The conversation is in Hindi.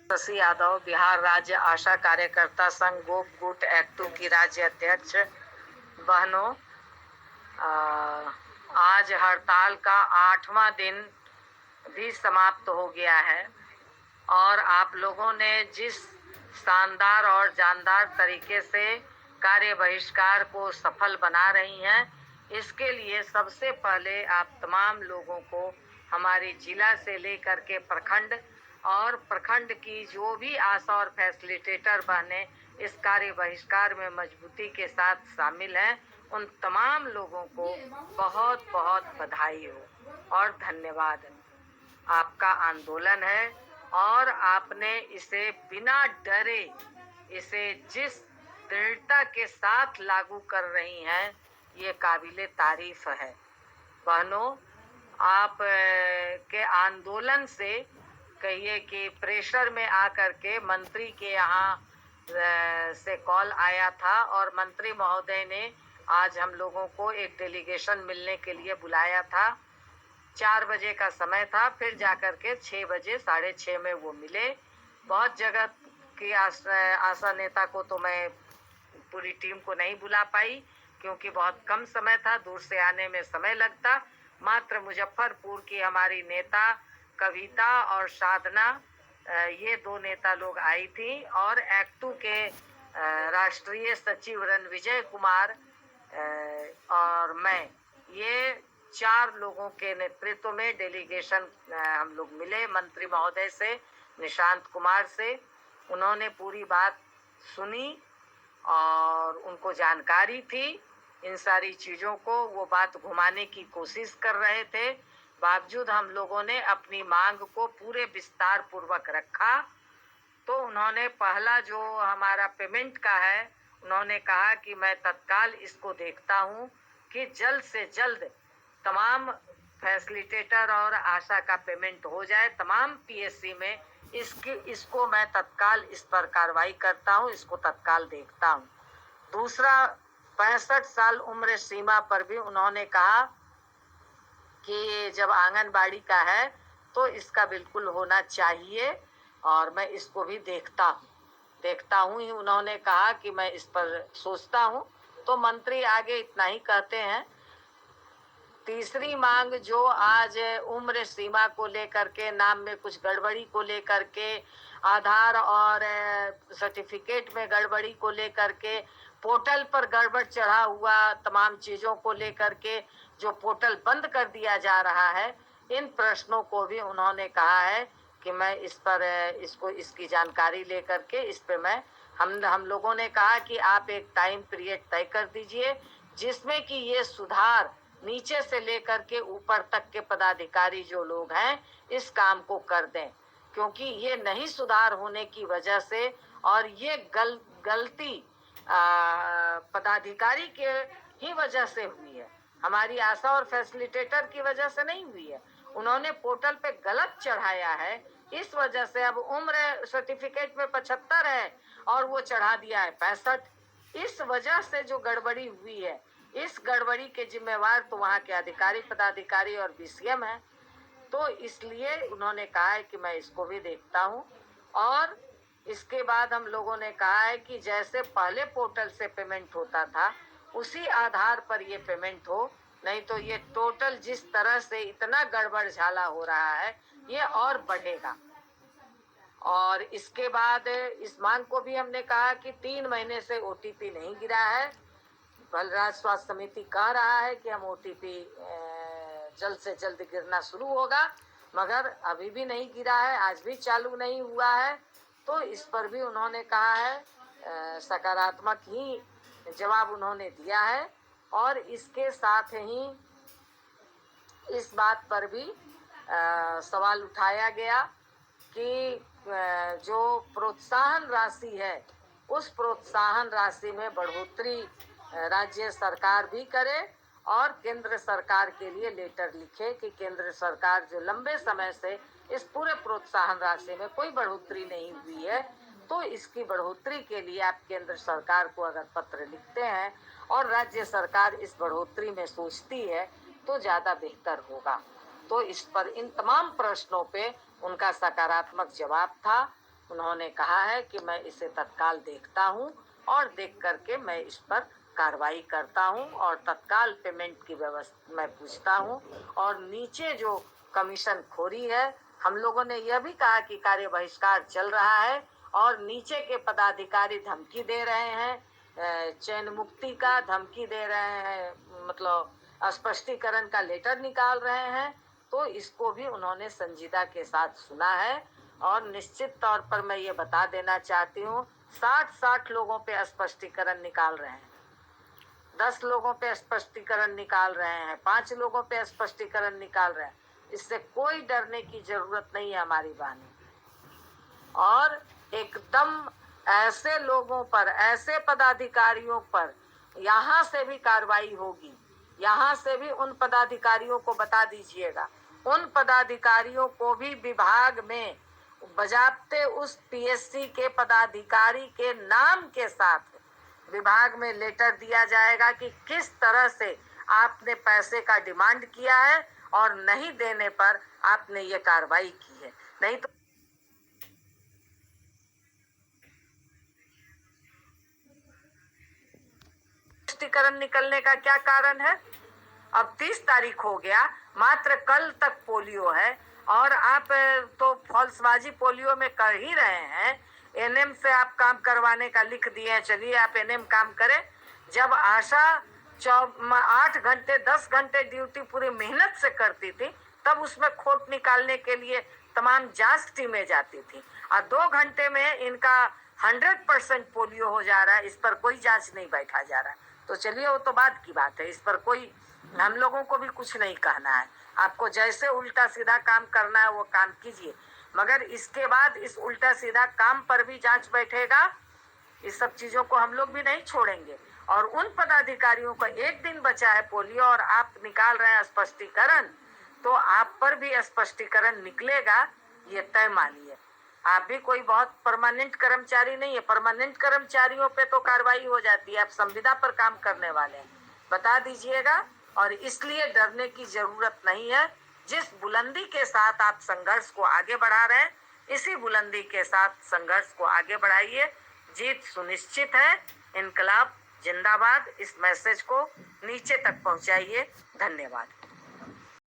शशि यादव, बिहार राज्य आशा कार्यकर्ता संघ गोप गुट एक्टू की राज्य अध्यक्ष। बहनों, आज हड़ताल का 8वां दिन भी समाप्त हो गया है और आप लोगों ने जिस शानदार और जानदार तरीके से कार्य बहिष्कार को सफल बना रही हैं, इसके लिए सबसे पहले आप तमाम लोगों को हमारी जिला से लेकर के प्रखंड और प्रखंड की जो भी आशा और फैसिलिटेटर बहनें इस कार्य बहिष्कार में मजबूती के साथ शामिल हैं, उन तमाम लोगों को बहुत बहुत बधाई हो और धन्यवाद। आपका आंदोलन है और आपने इसे बिना डरे, इसे जिस दृढ़ता के साथ लागू कर रही हैं, ये काबिले तारीफ है। बहनों, आप के आंदोलन से कहिए कि प्रेशर में आकर के मंत्री के यहाँ से कॉल आया था और मंत्री महोदय ने आज हम लोगों को एक डेलीगेशन मिलने के लिए बुलाया था। 4 बजे का समय था, फिर जाकर के 6 बजे 6:30 में वो मिले। बहुत जगह की आशा नेता को तो मैं पूरी टीम को नहीं बुला पाई क्योंकि बहुत कम समय था, दूर से आने में समय लगता। मात्र मुजफ्फरपुर की हमारी नेता कविता और साधना, ये 2 नेता लोग आई थी और एक्टू के राष्ट्रीय सचिव रणविजय कुमार और मैं, ये 4 लोगों के नेतृत्व में डेलीगेशन हम लोग मिले मंत्री महोदय से, निशांत कुमार से। उन्होंने पूरी बात सुनी और उनको जानकारी थी इन सारी चीज़ों को, वो बात घुमाने की कोशिश कर रहे थे। बावजूद हम लोगों ने अपनी मांग को पूरे विस्तार पूर्वक रखा। तो उन्होंने पहला जो हमारा पेमेंट का है, उन्होंने कहा कि मैं तत्काल इसको देखता हूँ कि जल्द से जल्द तमाम फैसिलिटेटर और आशा का पेमेंट हो जाए तमाम पीएससी में। इसको मैं तत्काल इस पर कार्रवाई करता हूँ, इसको तत्काल देखता हूँ। दूसरा, 65 साल उम्र सीमा पर भी उन्होंने कहा कि जब आंगनबाड़ी का है तो इसका बिल्कुल होना चाहिए और मैं इसको भी देखता हूँ ही उन्होंने कहा कि मैं इस पर सोचता हूँ। तो मंत्री आगे इतना ही कहते हैं। तीसरी मांग जो आज उम्र सीमा को लेकर के, नाम में कुछ गड़बड़ी को लेकर के, आधार और सर्टिफिकेट में गड़बड़ी को लेकर के, पोर्टल पर गड़बड़ चढ़ा हुआ तमाम चीज़ों को लेकर के जो पोर्टल बंद कर दिया जा रहा है, इन प्रश्नों को भी उन्होंने कहा है कि मैं इस पर इसकी जानकारी लेकर के इस पे मैं हम लोगों ने कहा कि आप एक टाइम पीरियड तय कर दीजिए जिसमें कि ये सुधार नीचे से लेकर के ऊपर तक के पदाधिकारी जो लोग हैं इस काम को कर दें, क्योंकि ये नहीं सुधार होने की वजह से और ये गलती पदाधिकारी के ही वजह से हुई है, हमारी आशा और फैसिलिटेटर की वजह से नहीं हुई है। उन्होंने पोर्टल पे गलत चढ़ाया है, इस वजह से अब उम्र सर्टिफिकेट में 75 है और वो चढ़ा दिया है 65। इस वजह से जो गड़बड़ी हुई है, इस गड़बड़ी के जिम्मेवार तो वहाँ के अधिकारी पदाधिकारी और बीसीएम है। तो इसलिए उन्होंने कहा है कि मैं इसको भी देखता हूँ। और इसके बाद हम लोगों ने कहा है कि जैसे पहले पोर्टल से पेमेंट होता था उसी आधार पर ये पेमेंट हो, नहीं तो ये टोटल जिस तरह से इतना गड़बड़ झाला हो रहा है ये और बढ़ेगा। और इसके बाद इस मांग को भी हमने कहा कि 3 महीने से ओटीपी नहीं गिरा है। बलराज स्वास्थ्य समिति कह रहा है कि हम ओटीपी जल्द से जल्द गिरना शुरू होगा, मगर अभी भी नहीं गिरा है, आज भी चालू नहीं हुआ है। तो इस पर भी उन्होंने कहा है सकारात्मक ही जवाब उन्होंने दिया है। और इसके साथ ही इस बात पर भी सवाल उठाया गया कि जो प्रोत्साहन राशि है उस प्रोत्साहन राशि में बढ़ोतरी राज्य सरकार भी करे और केंद्र सरकार के लिए लेटर लिखे कि केंद्र सरकार जो लंबे समय से इस पूरे प्रोत्साहन राशि में कोई बढ़ोतरी नहीं हुई है, तो इसकी बढ़ोतरी के लिए आप केंद्र सरकार को अगर पत्र लिखते हैं और राज्य सरकार इस बढ़ोतरी में सोचती है तो ज़्यादा बेहतर होगा। तो इस पर इन तमाम प्रश्नों पे उनका सकारात्मक जवाब था उन्होंने कहा है कि मैं इसे तत्काल देखता हूं और देख करके मैं इस पर कार्रवाई करता हूं और तत्काल पेमेंट की व्यवस्था मैं पूछता हूं। और नीचे जो कमीशन खोरी है, हम लोगों ने यह भी कहा कि कार्य बहिष्कार चल रहा है और नीचे के पदाधिकारी धमकी दे रहे हैं, चयन मुक्ति का धमकी दे रहे हैं, मतलब स्पष्टीकरण का लेटर निकाल रहे हैं। तो इसको भी उन्होंने संजीदा के साथ सुना है और निश्चित तौर पर मैं ये बता देना चाहती हूँ, 60 लोगों पे स्पष्टीकरण निकाल रहे हैं, 10 लोगों पे स्पष्टीकरण निकाल रहे हैं, 5 लोगों पे स्पष्टीकरण निकाल रहे हैं। इससे कोई डरने की जरूरत नहीं है हमारी बहनों। और एकदम ऐसे लोगों पर, ऐसे पदाधिकारियों पर यहाँ से भी कार्रवाई होगी। यहाँ से भी उन पदाधिकारियों को बता दीजिएगा, उन पदाधिकारियों को भी विभाग में बजाते उस पीएससी के पदाधिकारी के नाम के साथ विभाग में लेटर दिया जाएगा कि किस तरह से आपने पैसे का डिमांड किया है और नहीं देने पर आपने ये कार्रवाई की है। नहीं तो स्पष्टीकरण निकलने का क्या कारण है? अब 30 तारीख हो गया, मात्र कल तक पोलियो है और आप तो फॉल्सबाजी पोलियो में कर ही रहे हैं। एनएम से आप काम करवाने का लिख दिए हैं, चलिए आप एनएम काम करें। जब आशा 8 घंटे 10 घंटे ड्यूटी पूरी मेहनत से करती थी, तब उसमें खोट निकालने के लिए तमाम जांच टीमें जाती थी और 2 घंटे में इनका 100% पोलियो हो जा रहा है, इस पर कोई जांच नहीं बैठा जा रहा। तो चलिए वो तो बाद की बात है, इस पर कोई हम लोगों को भी कुछ नहीं कहना है। आपको जैसे उल्टा सीधा काम करना है वो काम कीजिए, मगर इसके बाद इस उल्टा सीधा काम पर भी जांच बैठेगा। इस सब चीजों को हम लोग भी नहीं छोड़ेंगे। और उन पदाधिकारियों को एक दिन बचा है पोलियो और आप निकाल रहे हैं स्पष्टीकरण, तो आप पर भी स्पष्टीकरण निकलेगा, ये तय मानिए। आप भी कोई बहुत परमानेंट कर्मचारी नहीं है, परमानेंट कर्मचारियों पे तो कार्रवाई हो जाती है, आप संविदा पर काम करने वाले हैं, बता दीजिएगा। और इसलिए डरने की जरूरत नहीं है। जिस बुलंदी के साथ आप संघर्ष को आगे बढ़ा रहे हैं, इसी बुलंदी के साथ संघर्ष को आगे बढ़ाइए। जीत सुनिश्चित है। इनकलाब जिंदाबाद। इस मैसेज को नीचे तक पहुंचाइए। धन्यवाद।